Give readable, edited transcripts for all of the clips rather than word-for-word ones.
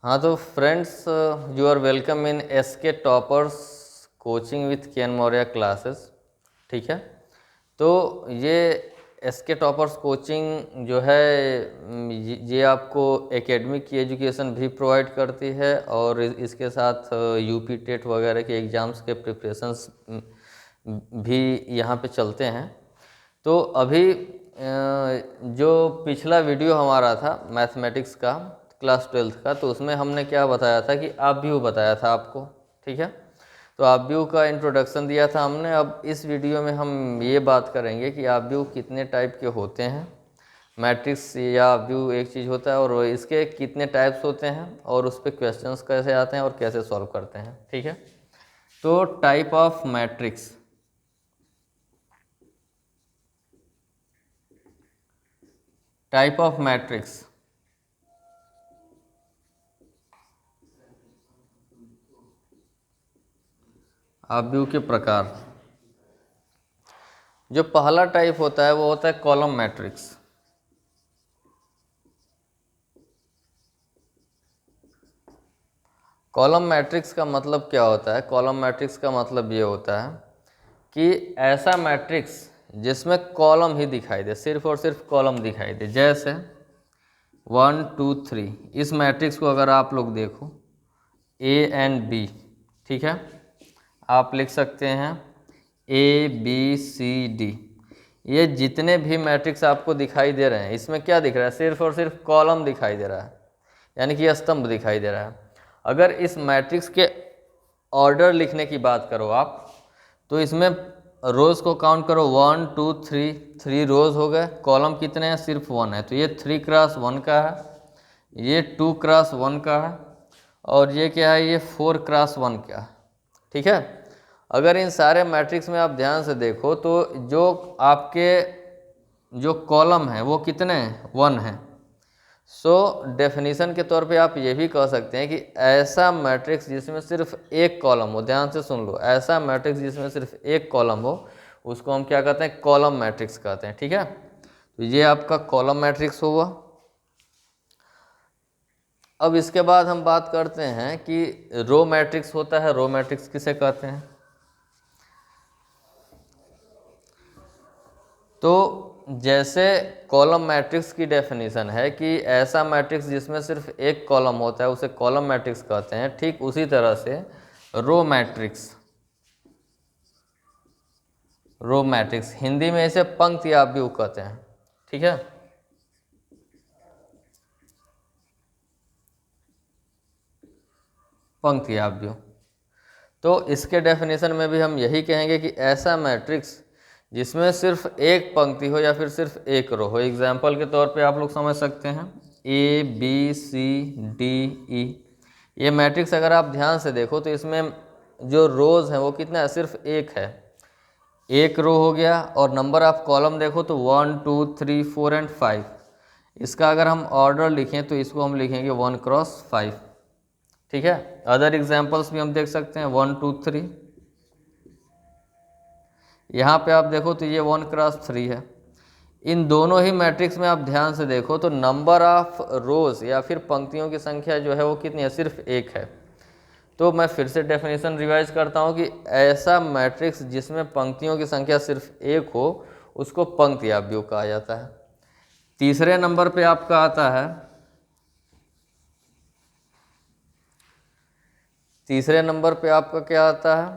हाँ तो friends, you are welcome in SK toppers coaching with KN Maurya classes. ठीक है, तो ये SK टॉपर्स कोचिंग जो है ये आपको एकेडमिक की एजुकेशन भी प्रोवाइड करती है और इसके साथ यूपी टेट वगैरह के एग्ज़ाम्स के प्रिपरेशंस भी यहाँ पे चलते हैं। तो अभी जो पिछला वीडियो हमारा था मैथमेटिक्स का क्लास 12th का, तो उसमें हमने क्या बताया था कि आप व्यू बताया था आपको। ठीक है, तो आप व्यू का इंट्रोडक्शन दिया था हमने। अब इस वीडियो में हम ये बात करेंगे कि आप व्यू कितने टाइप के होते हैं। मैट्रिक्स या व्यू एक चीज़ होता है और इसके कितने टाइप्स होते हैं और उस पर क्वेश्चंस कैसे आते हैं और कैसे सॉल्व करते हैं। ठीक है, तो type of matrix. Type of matrix, view के प्रकार। जो पहला टाइप होता है वो होता है कॉलम मैट्रिक्स। कॉलम मैट्रिक्स का मतलब क्या होता है? कॉलम मैट्रिक्स का मतलब ये होता है कि ऐसा मैट्रिक्स जिसमें कॉलम ही दिखाई दे, सिर्फ और सिर्फ कॉलम दिखाई दे। जैसे 1 2 3, इस मैट्रिक्स को अगर आप लोग देखो A एंड B, ठीक है, आप लिख सकते हैं ABCD। ये जितने भी मैट्रिक्स आपको दिखाई दे रहे हैं, इसमें क्या दिख रहा है? सिर्फ और सिर्फ कॉलम दिखाई दे रहा है, यानी कि स्तंभ दिखाई दे रहा है। अगर इस मैट्रिक्स के ऑर्डर लिखने की बात करो आप, तो इसमें रोज़ को काउंट करो, 1 2 3, 3 रोज़ हो गए। कॉलम कितने हैं? सिर्फ 1 है, तो ये 3 क्रॉस 1 का है, ये 2 क्रॉस 1 का है, और ये क्या है? ये 4 क्रॉस 1 का है। ठीक है, अगर इन सारे मैट्रिक्स में आप ध्यान से देखो तो जो आपके जो कॉलम है वो कितने हैं? 1 है। सो डेफिनेशन के तौर पे आप ये भी कह सकते हैं कि ऐसा मैट्रिक्स जिसमें सिर्फ एक कॉलम हो, ध्यान से सुन लो, ऐसा मैट्रिक्स जिसमें सिर्फ एक कॉलम हो उसको हम क्या कहते हैं? कॉलम मैट्रिक्स कहते हैं। ठीक है, तो ये आपका कॉलम मैट्रिक्स हुआ। अब इसके बाद हम बात करते हैं कि रो मैट्रिक्स होता है। रो मैट्रिक्स किसे कहते हैं? तो जैसे कॉलम मैट्रिक्स की डेफिनेशन है कि ऐसा मैट्रिक्स जिसमें सिर्फ एक कॉलम होता है उसे कॉलम मैट्रिक्स कहते हैं, ठीक उसी तरह से row matrix, row matrix Hindi में इसे पंक्ति आव्यूह कहते हैं। ठीक है, पंक्ति आव्यूह। तो इसके डेफिनेशन में भी हम यही कहेंगे कि ऐसा मैट्रिक्स जिसमें सिर्फ एक पंक्ति हो या फिर सिर्फ एक रो हो। एग्जाम्पल के तौर पे आप लोग समझ सकते हैं ABCDE। ये मैट्रिक्स अगर आप ध्यान से देखो तो इसमें जो रोज़ हैं वो कितना है? सिर्फ एक है, एक रो हो गया। और नंबर ऑफ कॉलम देखो तो 1 2 3 4 एंड 5। इसका अगर हम ऑर्डर लिखें तो इसको हम लिखेंगे 1 क्रॉस 5। ठीक है, अदर एग्जाम्पल्स भी हम देख सकते हैं 1 2 3। यहाँ पे आप देखो तो ये 1 क्रॉस 3 है। इन दोनों ही मैट्रिक्स में आप ध्यान से देखो तो नंबर ऑफ रोज या फिर पंक्तियों की संख्या जो है वो कितनी है? सिर्फ एक है। तो मैं फिर से डेफिनेशन रिवाइज करता हूँ कि ऐसा मैट्रिक्स जिसमें पंक्तियों की संख्या सिर्फ एक हो उसको पंक्ति आव्यूह कहा जाता है। तीसरे नंबर पे आपका आता है, तीसरे नंबर पे आपका क्या आता है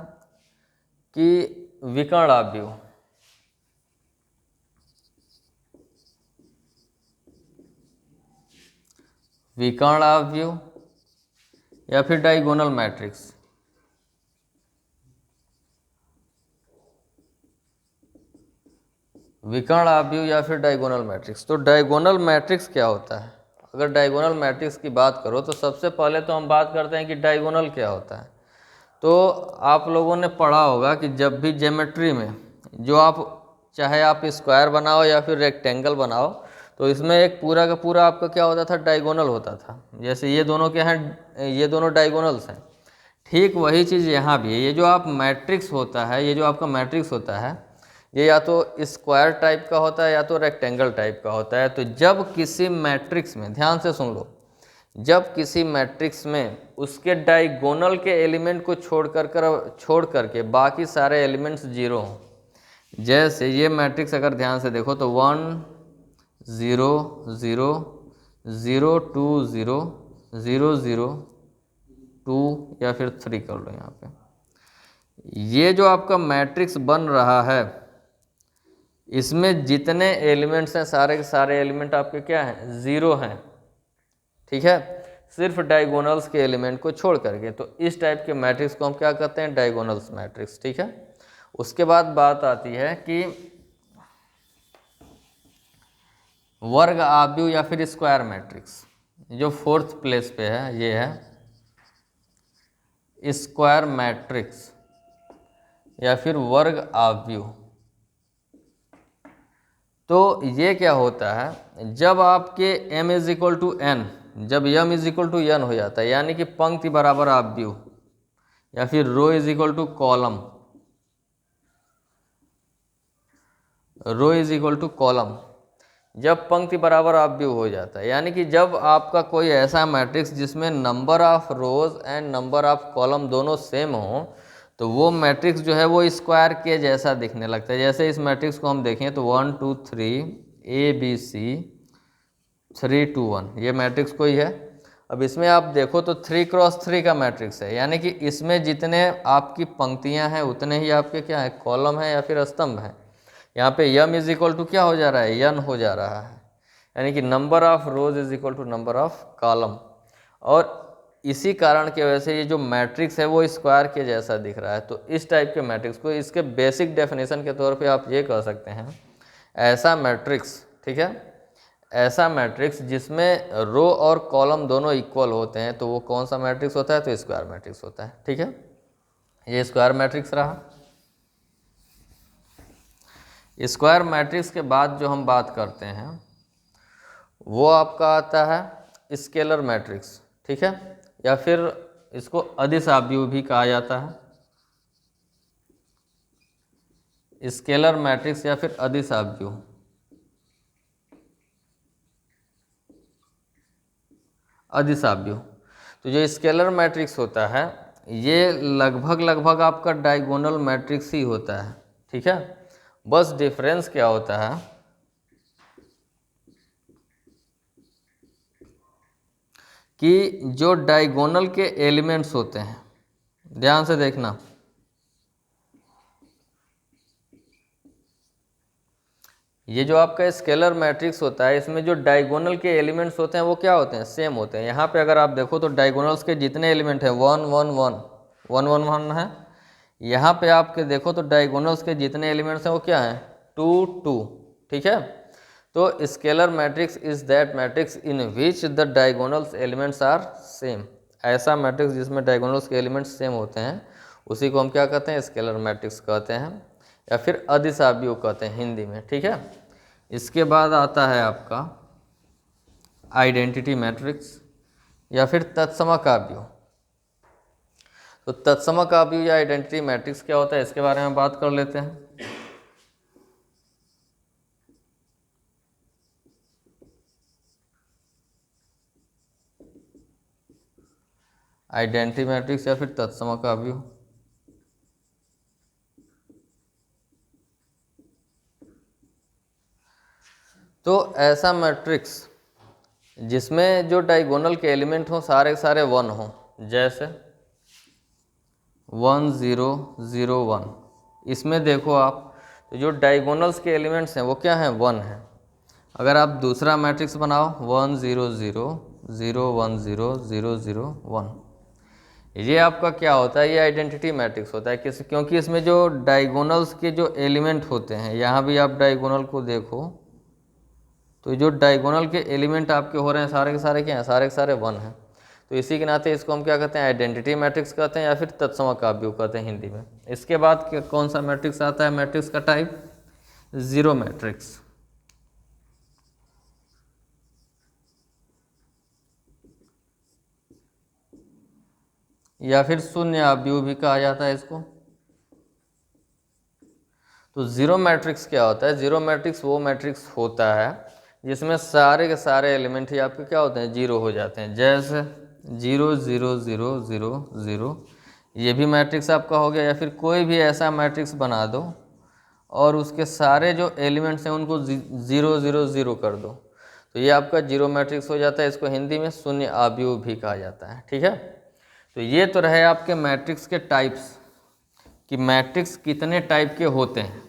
कि विकर्ण आव्यूह। विकर्ण आव्यूह या फिर डायगोनल मैट्रिक्स। विकर्ण आव्यूह या फिर डायगोनल मैट्रिक्स। तो डायगोनल मैट्रिक्स क्या होता है? अगर डायगोनल मैट्रिक्स की बात करो तो सबसे पहले तो हम बात करते हैं कि डायगोनल क्या होता है। तो आप लोगों ने पढ़ा होगा कि जब भी ज्योमेट्री में जो आप चाहे आप स्क्वायर बनाओ या फिर रेक्टेंगल बनाओ तो इसमें एक पूरा का पूरा आपका क्या होता था? डायगोनल होता था। जैसे ये दोनों क्या हैं? ये दोनों डायगोनल्स हैं। ठीक वही चीज़ यहाँ भी है। ये जो आप मैट्रिक्स होता है, ये जो आपका मैट्रिक्स होता है, ये या तो स्क्वायर टाइप का होता है या तो रेक्टेंगल टाइप का होता है। तो जब किसी मैट्रिक्स में, ध्यान से सुन लो, जब किसी मैट्रिक्स में उसके डायगोनल के एलिमेंट को छोड़ करके बाकी सारे एलिमेंट्स जीरो हों। जैसे ये मैट्रिक्स अगर ध्यान से देखो तो 1 0 0 0 2 0 0 0 2 या फिर 3 कर लो यहाँ पे। ये जो आपका मैट्रिक्स बन रहा है इसमें जितने एलिमेंट्स हैं सारे के सारे एलिमेंट आपके क्या हैं, ज़ीरो हैं। ठीक है, सिर्फ डायगोनल्स के एलिमेंट को छोड़ करके। तो इस टाइप के मैट्रिक्स को हम क्या कहते हैं, डायगोनल्स मैट्रिक्स। ठीक है, उसके बाद बात आती है कि वर्ग आव्यूह या फिर स्क्वायर मैट्रिक्स। जो फोर्थ प्लेस पे है ये है स्क्वायर मैट्रिक्स या फिर वर्ग आव्यूह। तो ये क्या होता है, जब आपके m is equal to n, जब m is equal to n हो जाता है, यानी कि पंक्ति बराबर आव्यूह या फिर row is equal to column, row is equal to column, जब पंक्ति बराबर आव्यूह हो जाता है, यानी कि जब आपका कोई ऐसा मैट्रिक्स जिसमें number of rose and number of column दोनों सेम हो, तो वो मैट्रिक्स जो है वो स्क्वायर के जैसा दिखने लगता है। जैसे इस मैट्रिक्स को हम देखें तो 1 2 3 ABC 3 2 1, ये मैट्रिक्स कोई है। अब इसमें आप देखो तो 3 क्रॉस 3 का मैट्रिक्स है, यानी कि इसमें जितने आपकी पंक्तियां हैं उतने ही आपके क्या है, कॉलम है या फिर स्तंभ है। यहाँ पे m इज इक्वल टू क्या हो जा रहा है, n हो जा रहा है, यानी कि number of rows is equal to number of column. और इसी कारण की वजह से ये जो मैट्रिक्स है वो स्क्वायर के जैसा दिख रहा है। तो इस टाइप के मैट्रिक्स को इसके बेसिक डेफिनेशन के तौर पे आप ये कह सकते हैं, ऐसा मैट्रिक्स, ठीक है, ऐसा मैट्रिक्स जिसमें रो और कॉलम दोनों इक्वल होते हैं, तो वो कौन सा मैट्रिक्स होता है, तो स्क्वायर मैट्रिक्स होता है। ठीक है, ये स्क्वायर मैट्रिक्स रहा। स्क्वायर मैट्रिक्स के बाद जो हम बात करते हैं वो आपका आता है स्केलर मैट्रिक्स। ठीक है, या फिर इसको अदिश आव्यूह भी कहा जाता है, स्केलर मैट्रिक्स या फिर अदिश आव्यूह। अदिश आव्यूह, तो जो स्केलर मैट्रिक्स होता है ये लगभग आपका डायगोनल मैट्रिक्स ही होता है। ठीक है, बस डिफरेंस क्या होता है कि जो डायगोनल के एलिमेंट्स होते हैं, ध्यान से देखना, ये जो आपका स्केलर मैट्रिक्स होता है इसमें जो डायगोनल के एलिमेंट्स होते हैं वो क्या होते हैं, सेम होते हैं। यहाँ पे अगर आप देखो तो डायगोनल्स के जितने एलिमेंट हैं 1 1 1 1 1 1 है। यहाँ पे आपके देखो तो डायगोनल्स के जितने एलिमेंट्स हैं वो क्या हैं, 2 2। ठीक है, तो scalar matrix is that matrix in which the diagonals elements are same. ऐसा मैट्रिक्स जिसमें डायगोनल्स के एलिमेंट्स सेम होते हैं उसी को हम क्या कहते हैं, स्केलर मैट्रिक्स कहते हैं या फिर अदिश आव्यूह कहते हैं हिंदी में। ठीक है, इसके बाद आता है आपका आइडेंटिटी मैट्रिक्स या फिर तत्समक आव्यूह। तो तत्समक आव्यूह या आइडेंटिटी मैट्रिक्स क्या होता है इसके बारे में बात कर लेते हैं। आइडेंटिटी मैट्रिक्स या फिर तत्समक आव्यूह, तो ऐसा मैट्रिक्स जिसमें जो डायगोनल के एलिमेंट हों सारे के सारे 1 हों, जैसे 1 0 0 1। इसमें देखो आप तो जो डायगोनल्स के एलिमेंट्स हैं वो क्या हैं, 1 हैं। अगर आप दूसरा मैट्रिक्स बनाओ 1 0 0 0 1 0 0 0 1, ये आपका क्या होता है, ये आइडेंटिटी मैट्रिक्स होता है। क्योंकि इसमें जो डायगोनल्स के जो एलिमेंट होते हैं, यहाँ भी आप डायगोनल को देखो तो जो डायगोनल के एलिमेंट आपके हो रहे हैं सारे के सारे क्या हैं, सारे के सारे 1 हैं। तो इसी के नाते इसको हम क्या कहते हैं, आइडेंटिटी मैट्रिक्स कहते हैं या फिर तत्समक आव्यूह कहते हैं हिंदी में। इसके बाद कौन सा मैट्रिक्स आता है, मैट्रिक्स का टाइप जीरो मैट्रिक्स या फिर शून्य आव्यूह भी कहा जाता है इसको। तो जीरो मैट्रिक्स क्या होता है, जीरो मैट्रिक्स वो मैट्रिक्स होता है जिसमें सारे के सारे एलिमेंट ही आपके क्या होते हैं, जीरो हो जाते हैं। जैसे 0 0 0 0 0, ये भी मैट्रिक्स आपका हो गया। या फिर कोई भी ऐसा मैट्रिक्स बना दो और उसके सारे जो एलिमेंट्स हैं उनको 0 0 0 कर दो, तो ये आपका जीरो मैट्रिक्स हो जाता है। इसको हिंदी में शून्य आव्यूह भी कहा जाता है, ठीक है। तो ये तो रहे आपके मैट्रिक्स के टाइप्स, कि मैट्रिक्स कितने टाइप के होते हैं।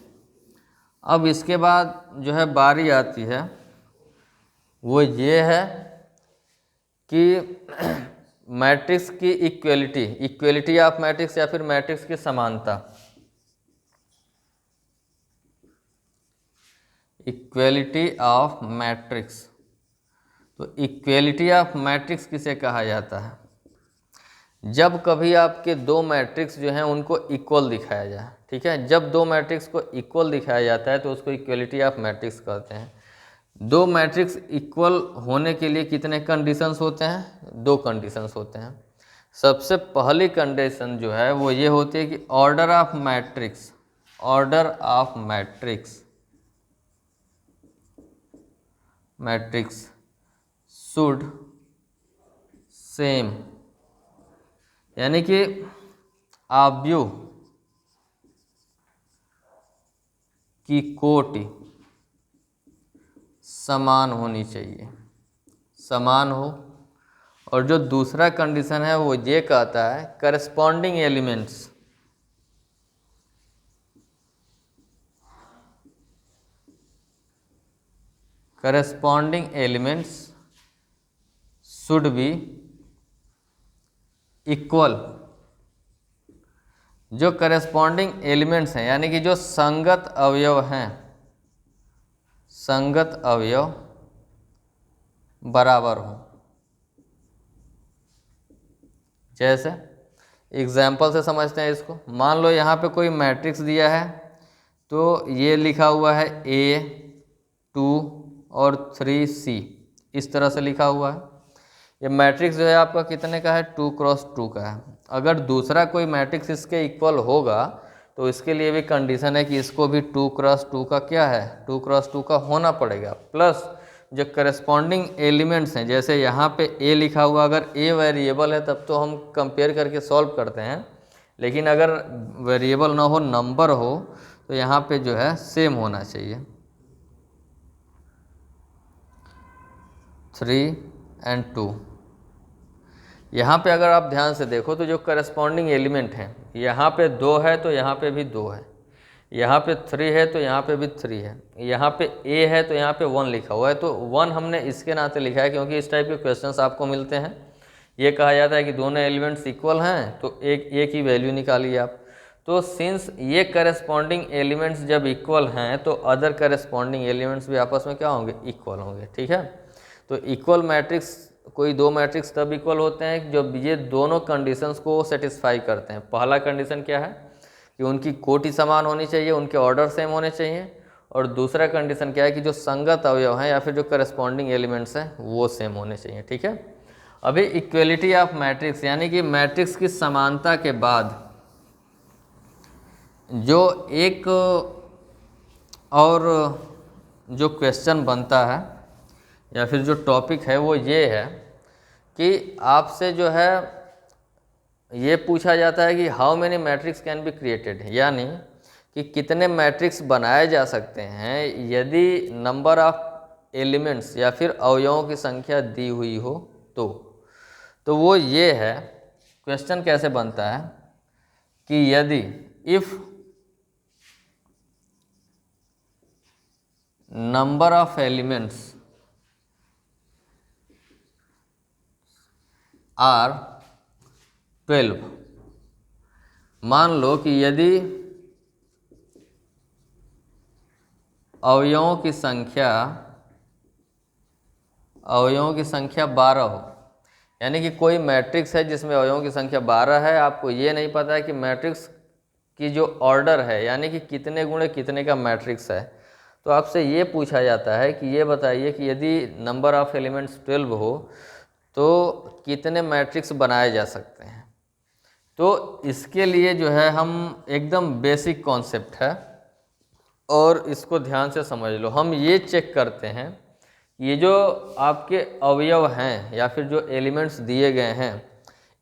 अब इसके बाद जो है बारी आती है वो ये है कि मैट्रिक्स की इक्वलिटी, इक्वलिटी ऑफ मैट्रिक्स या फिर मैट्रिक्स की समानता। इक्वलिटी ऑफ मैट्रिक्स, तो इक्वलिटी ऑफ मैट्रिक्स किसे कहा जाता है? जब कभी आपके दो मैट्रिक्स जो हैं उनको इक्वल दिखाया जाए, ठीक है। जब दो मैट्रिक्स को इक्वल दिखाया जाता है तो उसको इक्वलिटी ऑफ मैट्रिक्स कहते हैं। दो मैट्रिक्स इक्वल होने के लिए कितने कंडीशंस होते हैं? दो कंडीशंस होते हैं। सबसे पहली कंडीशन जो है वो ये होती है कि order of matrix, order of matrix should same, यानी कि आव्यूह की कोटि समान होनी चाहिए, समान हो। और जो दूसरा कंडीशन है वो ये कहता है corresponding elements, corresponding elements should be equal. जो करस्पॉन्डिंग एलिमेंट्स हैं यानी कि जो संगत अवयव हैं, संगत अवयव बराबर हो। जैसे एग्जाम्पल से समझते हैं इसको। मान लो यहाँ पे कोई मैट्रिक्स दिया है, तो ये लिखा हुआ है A2 और 3C, इस तरह से लिखा हुआ है। ये मैट्रिक्स जो है आपका कितने का है? 2 क्रॉस 2 का है। अगर दूसरा कोई मैट्रिक्स इसके इक्वल होगा तो इसके लिए भी कंडीशन है कि इसको भी 2 क्रॉस 2 का क्या है? 2 क्रॉस 2 का होना पड़ेगा। प्लस जो करस्पॉन्डिंग एलिमेंट्स हैं, जैसे यहाँ पे A लिखा हुआ, अगर A वेरिएबल है तब तो हम कंपेयर करके सॉल्व करते हैं, लेकिन अगर वेरिएबल ना हो, नंबर हो, तो यहाँ पे जो है सेम होना चाहिए। 3 और 2। यहाँ पे अगर आप ध्यान से देखो तो जो करस्पॉन्डिंग एलिमेंट हैं, यहाँ पे 2 है तो यहाँ पे भी 2 है, यहाँ पे 3 है तो यहाँ पे भी 3 है, यहाँ पे A है तो यहाँ पे 1 लिखा हुआ है। तो 1 हमने इसके नाते लिखा है क्योंकि इस टाइप के क्वेश्चंस आपको मिलते हैं। ये कहा जाता है कि दोनों एलिमेंट्स इक्वल हैं तो एक ही वैल्यू निकालिए आप। तो सिंस ये करस्पॉन्डिंग एलिमेंट्स जब इक्वल हैं तो अदर करस्पॉन्डिंग एलिमेंट्स भी आपस में क्या होंगे? इक्वल होंगे, ठीक है। तो इक्वल मैट्रिक्स, कोई दो मैट्रिक्स तब इक्वल होते हैं जब ये दोनों कंडीशंस को सेटिस्फाई करते हैं। पहला कंडीशन क्या है कि उनकी कोटि समान होनी चाहिए, उनके ऑर्डर सेम होने चाहिए। और दूसरा कंडीशन क्या है कि जो संगत अवयव हैं या फिर जो करस्पॉन्डिंग एलिमेंट्स हैं वो सेम होने चाहिए, ठीक है। अभी इक्वलिटी ऑफ मैट्रिक्स यानी कि मैट्रिक्स की समानता के बाद जो एक और जो क्वेश्चन बनता है या फिर जो टॉपिक है वो ये है कि आपसे जो है ये पूछा जाता है कि how many matrix can be created, यानी कि कितने मैट्रिक्स बनाए जा सकते हैं यदि नंबर ऑफ एलिमेंट्स या फिर अवयवों की संख्या दी हुई हो तो वो ये है, क्वेश्चन कैसे बनता है कि यदि if number of elements are 12, मान लो कि यदि अवयवों की संख्या 12 हो, यानी कि कोई मैट्रिक्स है जिसमें अवयवों की संख्या 12 है। आपको ये नहीं पता है कि मैट्रिक्स की जो ऑर्डर है यानी कि कितने गुणे कितने का मैट्रिक्स है, तो आपसे ये पूछा जाता है कि ये बताइए कि यदि नंबर ऑफ एलिमेंट्स 12 हो तो कितने मैट्रिक्स बनाए जा सकते हैं। तो इसके लिए जो है हम एकदम बेसिक कॉन्सेप्ट है और इसको ध्यान से समझ लो। हम ये चेक करते हैं ये जो आपके अवयव हैं या फिर जो एलिमेंट्स दिए गए हैं,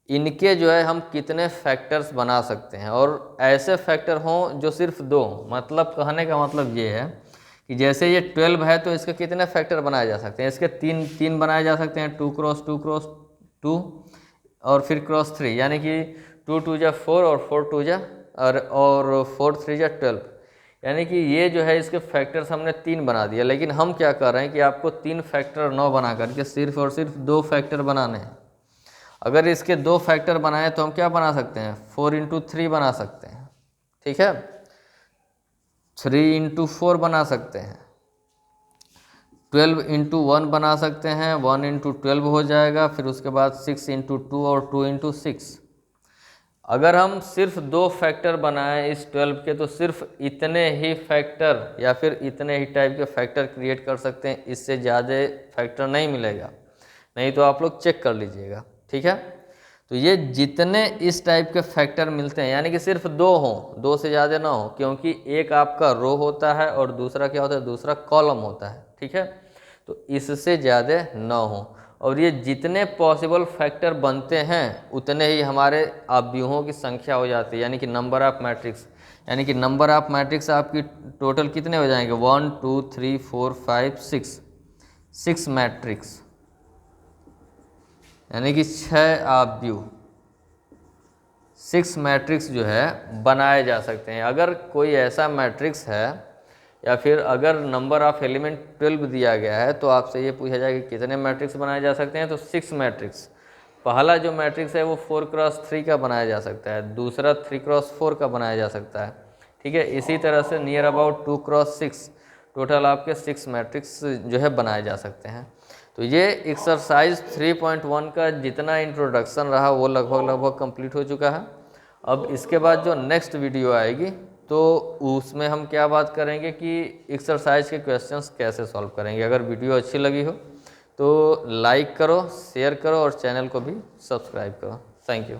इनके जो है हम कितने फैक्टर्स बना सकते हैं, और ऐसे फैक्टर हों जो सिर्फ दो। मतलब कहने का मतलब ये है कि जैसे ये 12 है तो इसके कितने फैक्टर बनाए जा सकते हैं, इसके तीन बनाए जा सकते हैं, 2 क्रॉस 2 क्रॉस 2 और फिर क्रॉस 3, यानी कि 2 2 जा 4 और 4 2 जा और 4 3 जा 12, यानी कि ये जो है इसके फैक्टर्स हमने 3 बना दिया। लेकिन हम क्या कर रहे हैं कि आपको 3 फैक्टर 9 बना करके सिर्फ और सिर्फ 2 फैक्टर बनाने हैं। अगर इसके 2 फैक्टर बनाए तो हम क्या बना सकते हैं, 4 इंटू 3 बना सकते हैं, ठीक है, 3 इंटू 4 बना सकते हैं, 12 इंटू 1 बना सकते हैं, 1 इंटू 12 हो जाएगा, फिर उसके बाद 6 इंटू 2 और 2 इंटू 6। अगर हम सिर्फ 2 फैक्टर बनाएं इस 12 के तो सिर्फ इतने ही फैक्टर या फिर इतने ही टाइप के फैक्टर क्रिएट कर सकते हैं, इससे ज़्यादा फैक्टर नहीं मिलेगा। नहीं तो आप लोग चेक कर लीजिएगा, ठीक है। तो ये जितने इस टाइप के फैक्टर मिलते हैं, यानी कि सिर्फ 2 हों, 2 से ज़्यादा ना हो, क्योंकि एक आपका रो होता है और दूसरा क्या होता है, दूसरा कॉलम होता है, ठीक है। तो इससे ज़्यादा ना हो, और ये जितने पॉसिबल फैक्टर बनते हैं उतने ही हमारे अवयवों की संख्या हो जाती है, यानी कि नंबर ऑफ मैट्रिक्स। यानी कि नंबर ऑफ मैट्रिक्स आपकी टोटल कितने हो जाएंगे, 1 2 3 4 5 6 मैट्रिक्स, यानी कि 6 अवयव, 6 मैट्रिक्स जो है बनाए जा सकते हैं। अगर कोई ऐसा मैट्रिक्स है या फिर अगर नंबर ऑफ एलिमेंट 12 दिया गया है तो आपसे ये पूछा जाएगा कि कितने मैट्रिक्स बनाए जा सकते हैं, तो 6 मैट्रिक्स। पहला जो मैट्रिक्स है वो 4 क्रॉस 3 का बनाया जा सकता है, दूसरा 3 क्रॉस 4 का बनाया जा सकता है, ठीक है। इसी तरह से नियर अबाउट 2 क्रॉस 6, टोटल आपके 6 मैट्रिक्स जो है बनाए जा सकते हैं। तो ये एक्सरसाइज 3.1 का जितना इंट्रोडक्शन रहा वो लगभग कंप्लीट हो चुका है। अब इसके बाद जो नेक्स्ट वीडियो आएगी तो उसमें हम क्या बात करेंगे कि एक्सरसाइज के क्वेश्चंस कैसे सॉल्व करेंगे। अगर वीडियो अच्छी लगी हो तो लाइक करो, शेयर करो और चैनल को भी सब्सक्राइब करो। Thank you.